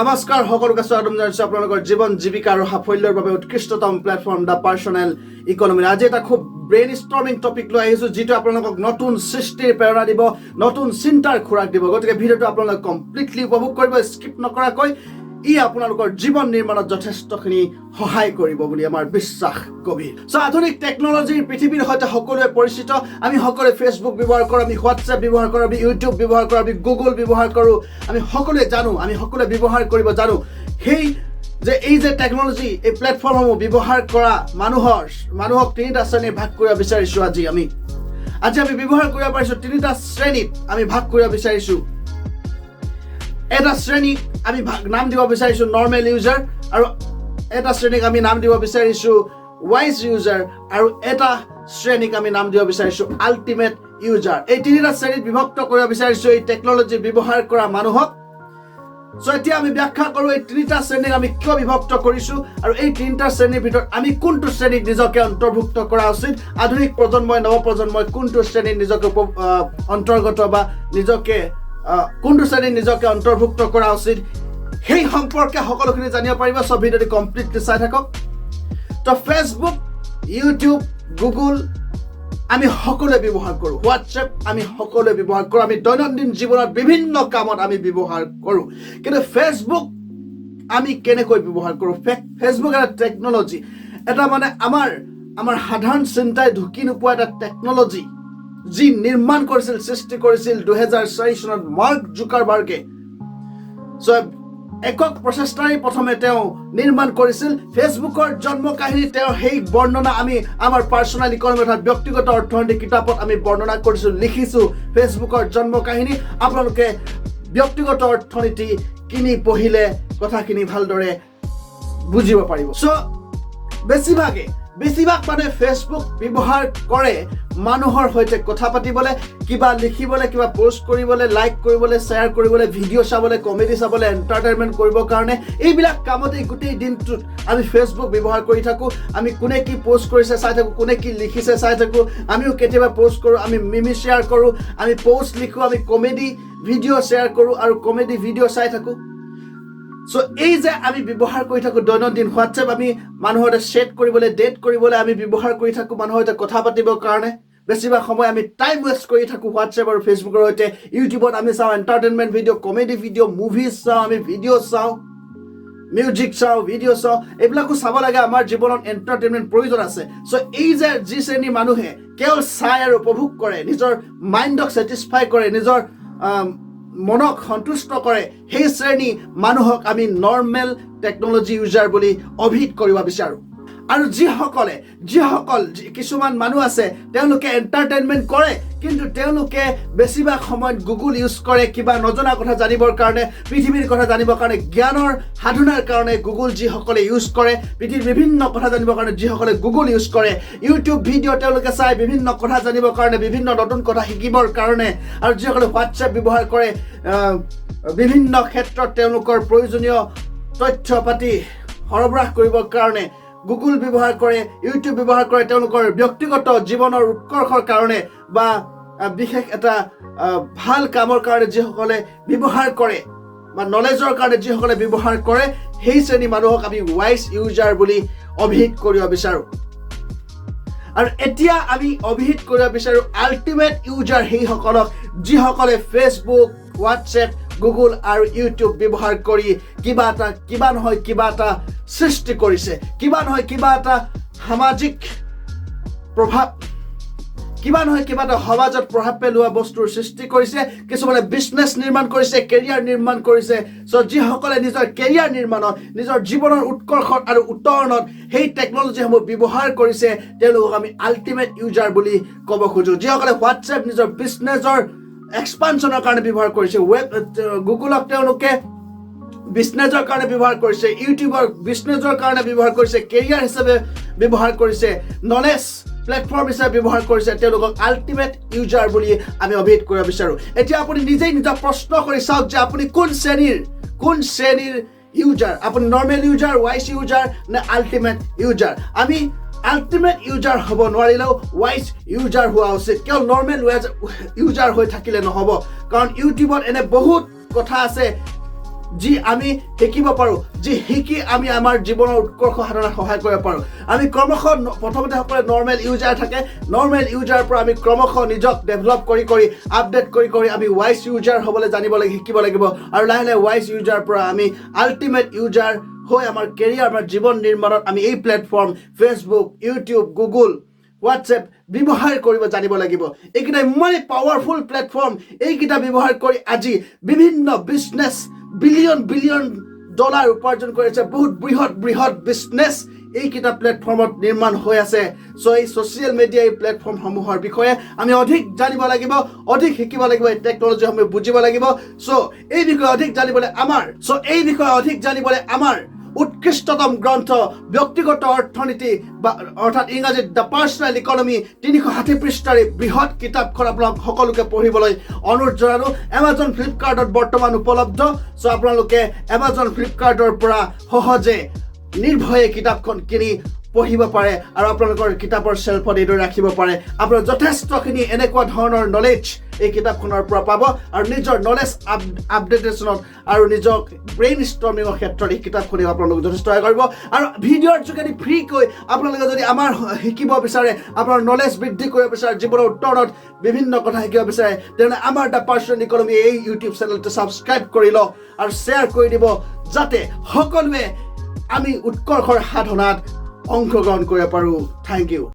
নমস্কাৰ সকলোকে স্বাগতম জনাইছো আপোনালোকৰ জীৱন জীৱিকা আৰু সাফল্যৰ বাবে উৎকৃষ্টতম প্লেটফৰ্ম দা পাৰ্সনেল ইকনমি। আজি এটা খুব ব্ৰেইন ষ্টৰ্মিং টপিক লৈ আহিছো, যিটো আপোনালোকক নতুন সৃষ্টিৰ প্ৰেৰণা দিব, নতুন চিন্তাৰ খোৰাক দিব। গতিকে ভিডিঅ'টো আপোনালোকে কমপ্লিটলি উপভোগ কৰিব, স্কিপ নকৰাকৈ। ই আপোনালোকৰ জীৱন নিৰ্মাণত যথেষ্টখিনি সহায় কৰিব বুলি আমাৰ বিশ্বাস গভীৰ। আধুনিক টেকনলজিৰ পৃথিৱীৰ সৈতে সকলোৱে পৰিচিত। আমি সকলোৱে ফেচবুক ব্যৱহাৰ কৰোঁ, আমি হোৱাটছএপ ব্যৱহাৰ কৰোঁ, আমি ইউটিউব ব্যৱহাৰ কৰোঁ, আমি গুগল ব্যৱহাৰ কৰোঁ। আমি সকলোৱে জানো, আমি সকলোৱে ব্যৱহাৰ কৰিব জানো। এই যে টেকনলজি, এই প্লেটফৰ্মসমূহ ব্যৱহাৰ কৰা মানুহক তিনিটা শ্ৰেণীত ভাগ কৰিব বিচাৰিছোঁ। আজি আমি ব্যৱহাৰ কৰিব পাৰিছোঁ তিনিটা শ্ৰেণীত আমি ভাগ কৰিব বিচাৰিছোঁ। এটা শ্ৰেণীক আমি নাম দিব বিচাৰিছোঁ নৰ্মেল ইউজাৰ, আৰু এটা শ্ৰেণীক আমি নাম দিব বিচাৰিছোঁ ৱাইজ ইউজাৰ, আৰু এটা শ্ৰেণীক আমি নাম দিব বিচাৰিছোঁ আল্টিমেট ইউজাৰ। এই তিনিটা শ্ৰেণীত বিভক্ত কৰিব বিচাৰিছোঁ এই টেকনলজি ব্যৱহাৰ কৰা মানুহক। এতিয়া আমি ব্যাখ্যা কৰোঁ এই তিনিটা শ্ৰেণীক আমি কিয় বিভক্ত কৰিছোঁ, আৰু এই তিনিটা শ্ৰেণীৰ ভিতৰত আমি কোনটো শ্ৰেণীত নিজকে অন্তৰ্ভুক্ত কৰা উচিত। আধুনিক প্ৰজন্মই, নৱপ্ৰজন্মই কোনটো শ্ৰেণীত নিজকে অন্তৰ্গত বা নিজকে কোনটো শ্ৰেণীত নিজকে অন্তৰ্ভুক্ত কৰা উচিত, সেই সম্পৰ্কে সকলোখিনি জানিব পাৰিব। সব ভিডিঅ'টি কমপ্লিটলি চাই থাকক। তো ফেচবুক, ইউটিউব, গুগল আমি সকলোৱে ব্যৱহাৰ কৰোঁ, হোৱাটছএপ আমি সকলোৱে ব্যৱহাৰ কৰোঁ, আমি দৈনন্দিন জীৱনত বিভিন্ন কামত আমি ব্যৱহাৰ কৰোঁ। কিন্তু ফেচবুক আমি কেনেকৈ ব্যৱহাৰ কৰোঁ? ফেচবুক এটা টেকনলজি, এটা মানে আমাৰ সাধাৰণ চিন্তাই ঢুকি নোপোৱা এটা টেকনলজি, যি নিৰ্মাণ কৰিছিল, সৃষ্টি কৰিছিল 2004 চনত মাৰ্ক জুকাৰবাৰ্গে। একক প্ৰচেষ্টাৰে প্ৰথমে তেওঁ নিৰ্মাণ কৰিছিল। ফেচবুকৰ জন্ম কাহিনী, তেওঁৰ সেই বৰ্ণনা আমি আমাৰ পাৰ্চনেল ইকনমি অৰ্থাৎ ব্যক্তিগত অৰ্থনৈতিক কিতাপত আমি বৰ্ণনা কৰিছোঁ, লিখিছোঁ। ফেচবুকৰ জন্ম কাহিনী আপোনালোকে ব্যক্তিগত অৰ্থনীতি কিনি পঢ়িলে কথাখিনি ভালদৰে বুজিব পাৰিব। বেছিভাগ মানে ফেচবুক ব্যৱহাৰ কৰে মানুহৰ সৈতে কথা পাতিবলৈ, কিবা লিখিবলৈ, কিবা পোষ্ট কৰিবলৈ, লাইক কৰিবলৈ, শ্বেয়াৰ কৰিবলৈ, ভিডিঅ' চাবলৈ, কমেডি চাবলৈ, এণ্টাৰটেইনমেণ্ট কৰিবৰ কাৰণে। এইবিলাক কামতেই গোটেই দিনটোত আমি ফেচবুক ব্যৱহাৰ কৰি থাকোঁ। আমি কোনে কি পোষ্ট কৰিছে চাই থাকোঁ, কোনে কি লিখিছে চাই থাকোঁ। আমিও কেতিয়াবা পোষ্ট কৰোঁ, আমি মিমি শ্বেয়াৰ কৰোঁ, আমি পোষ্ট লিখোঁ, আমি কমেডি ভিডিঅ' শ্বেয়াৰ কৰোঁ আৰু কমেডি ভিডিঅ' চাই থাকোঁ। এই যে আমি ব্যৱহাৰ কৰি থাকোঁ দৈনন্দিন। হোৱাটছএপ আমি মানুহৰ সৈতে চেট কৰিবলৈ, ডেট কৰিবলৈ আমি ব্যৱহাৰ কৰি থাকোঁ, মানুহৰ সৈতে কথা পাতিবৰ কাৰণে। বেছিভাগ সময় আমি টাইম ৱেষ্ট কৰি থাকোঁ হোৱাটছএপ আৰু ফেচবুকৰ সৈতে। ইউটিউবত আমি চাওঁ entertainment video', comedy video', movies চাওঁ, আমি ভিডিঅ' চাওঁ, মিউজিক চাওঁ, ভিডিঅ' চাওঁ। এইবিলাকো চাব লাগে, আমাৰ জীৱনত এণ্টাৰটেইনমেণ্ট প্ৰয়োজন আছে। এই যে যি শ্ৰেণীৰ মানুহে কেৱল চাই আৰু উপভোগ কৰে, নিজৰ মাইণ্ডক ছেটিছফাই কৰে, নিজৰ মনক সন্তুষ্ট কৰে, সেই শ্ৰেণী মানুহক আমি নৰ্মেল টেকনলজি ইউজাৰ বুলি অভিহিত কৰিব বিচাৰোঁ। আৰু যিসকল কিছুমান মানুহ আছে, তেওঁলোকে এণ্টাৰটেইনমেণ্ট কৰে, কিন্তু তেওঁলোকে বেছিভাগ সময়ত গুগল ইউজ কৰে, কিবা নজনা কথা জানিবৰ কাৰণে, পৃথিৱীৰ কথা জানিবৰ কাৰণে, জ্ঞানৰ সাধনাৰ কাৰণে গুগল যিসকলে ইউজ কৰে, পৃথিৱীৰ বিভিন্ন কথা জানিবৰ কাৰণে যিসকলে গুগল ইউজ কৰে, ইউটিউব ভিডিঅ' তেওঁলোকে চাই বিভিন্ন কথা জানিবৰ কাৰণে, বিভিন্ন নতুন কথা শিকিবৰ কাৰণে, আৰু যিসকলে হোৱাটছএপ ব্যৱহাৰ কৰে, বিভিন্ন ক্ষেত্ৰত তেওঁলোকৰ প্ৰয়োজনীয় তথ্য পাতি সৰবৰাহ কৰিবৰ কাৰণে গুগল ব্যৱহাৰ কৰে, ইউটিউব ব্যৱহাৰ কৰে, তেওঁলোকৰ ব্যক্তিগত জীৱনৰ উৎকৰ্ষৰ কাৰণে বা বিশেষ এটা ভাল কামৰ কাৰণে যিসকলে ব্যৱহাৰ কৰে বা নলেজৰ কাৰণে যিসকলে ব্যৱহাৰ কৰে, সেই শ্ৰেণী মানুহক আমি ৱাইজ ইউজাৰ বুলি অভিহিত কৰিব বিচাৰোঁ। আৰু এতিয়া আমি অভিহিত কৰিব বিচাৰোঁ আল্টিমেট ইউজাৰ সেইসকলক, যিসকলে ফেচবুক, হোৱাটছএপ, গুগল আৰু ইউটিউব ব্যৱহাৰ কৰি কিবা নহয় কিবা এটা সৃষ্টি কৰিছে, কিবা নহয় কিবা এটা সামাজিক প্ৰভাৱ, কিবা নহয় কিবা এটা সমাজত প্ৰভাৱ পেলোৱা বস্তুৰ সৃষ্টি কৰিছে। কিছুমানে বিজনেছ নিৰ্মাণ কৰিছে, কেৰিয়াৰ নিৰ্মাণ কৰিছে। যিসকলে নিজৰ কেৰিয়াৰ নিৰ্মাণত, নিজৰ জীৱনৰ উৎকৰ্ষত আৰু উত্তৰণত সেই টেকনলজিসমূহ ব্যৱহাৰ কৰিছে, তেওঁলোকক আমি আল্টিমেট ইউজাৰ বুলি ক'ব খোজোঁ। যিসকলে হোৱাটছএপ নিজৰ বিজনেছৰ এক্সপানশ্যনৰ কাৰণে ব্যৱহাৰ কৰিছে, গুগলক তেওঁলোকে বিজনেছৰ কাৰণে ব্যৱহাৰ কৰিছে, ইউটিউবৰ বিজনেছৰ কাৰণে ব্যৱহাৰ কৰিছে, কেৰিয়াৰ হিচাপে ব্যৱহাৰ কৰিছে, নলেজ প্লেটফৰ্ম হিচাপে ব্যৱহাৰ কৰিছে, তেওঁলোকক আল্টিমেট ইউজাৰ বুলি আমি অভিহিত কৰিব বিচাৰোঁ। এতিয়া আপুনি নিজেই নিজক প্ৰশ্ন কৰি চাওক যে আপুনি কোন শ্ৰেণীৰ ইউজাৰ? আপুনি নৰ্মেল ইউজাৰ, ৱাইজ ইউজাৰ নে আল্টিমেট ইউজাৰ? আমি আল্টিমেট ইউজাৰ হ'ব নোৱাৰিলেও ৱাইজ ইউজাৰ হোৱা উচিত। কেৱল নৰ্মেল ইউজাৰ হৈ থাকিলে নহ'ব, কাৰণ ইউটিউবত এনে বহুত কথা আছে যি আমি শিকিব পাৰোঁ, যি শিকি আমি আমাৰ জীৱনৰ উৎকৰ্ষ সাধনাত সহায় কৰিব পাৰোঁ। আমি ক্ৰমশ প্ৰথমতে সকলোৱে নৰ্মেল ইউজাৰ থাকে, নৰ্মেল ইউজাৰৰ পৰা আমি ক্ৰমশ নিজক ডেভেলপ কৰি আপডেট কৰি আমি ৱাইজ ইউজাৰ হ'বলৈ জানিব লাগিব, শিকিব লাগিব, আৰু লাহে লাহে ৱাইজ ইউজাৰৰ পৰা আমি আল্টিমেট ইউজাৰ হৈ আমাৰ কেৰিয়াৰ, আমাৰ জীৱন নিৰ্মাণত আমি এই platform Facebook, YouTube, Google, WhatsApp ব্যৱহাৰ কৰিব জানিব লাগিব। এইকেইটা ইমানেই পাৱাৰফুল প্লেটফৰ্ম, এইকেইটা ব্যৱহাৰ কৰি আজি বিভিন্ন বিজনেছ বিলিয়ন ডলাৰ উপাৰ্জন কৰি আছে, বহুত বৃহৎ বিজনেছ এইকেইটা প্লেটফৰ্মত নিৰ্মাণ হৈ আছে। চ' এই ছ'চিয়েল মিডিয়া এই প্লেটফৰ্মসমূহৰ বিষয়ে আমি অধিক জানিব লাগিব, অধিক শিকিব লাগিব, এই টেকন'লজিসমূহ বুজিব লাগিব। এই বিষয়ে অধিক জানিবলৈ আমাৰ উৎকৃষ্টতম গ্ৰন্থ ব্যক্তিগত অৰ্থনীতি বা অৰ্থাৎ ইংৰাজীত দ্য পাৰ্চনেল ইকনমি 360 পৃষ্ঠাৰ বৃহৎ কিতাপখন আপোনালোক সকলোকে পঢ়িবলৈ অনুৰোধ জনালোঁ। এমাজন ফ্লিপকাৰ্টত বৰ্তমান উপলব্ধ। চ' আপোনালোকে এমাজন ফ্লিপকাৰ্টৰ পৰা সহজে নিৰ্ভয়ে কিতাপখন কিনি পঢ়িব পাৰে আৰু আপোনালোকৰ কিতাপৰ শেল্ফত এইদৰে ৰাখিব পাৰে। আপোনাৰ যথেষ্টখিনি এনেকুৱা ধৰণৰ নলেজ এই কিতাপখনৰ পৰা পাব, আৰু নিজৰ নলেজ আপডেটেশ্যনত আৰু নিজক ব্ৰেইন ষ্টৰ্মিঙৰ ক্ষেত্ৰত এই কিতাপখনে আপোনালোকক যথেষ্ট সহায় কৰিব। আৰু ভিডিঅ'ৰ যোগেদি ফ্ৰীকৈ আপোনালোকে যদি আমাৰ শিকিব বিচাৰে, আপোনাৰ নলেজ বৃদ্ধি কৰিব বিচাৰে, জীৱনৰ উত্তৰণত বিভিন্ন কথা শিকিব বিচাৰে, তেনেহ'লে আমাৰ দ্য পাৰ্চনেল ইকনমি এই ইউটিউব চেনেলটো ছাবস্ক্ৰাইব কৰি লওক আৰু শ্বেয়াৰ কৰি দিব, যাতে সকলোৱে আমি উৎকৰ্ষৰ সাধনাত অংশগ্ৰহণ কৰিব পাৰোঁ। Thank U.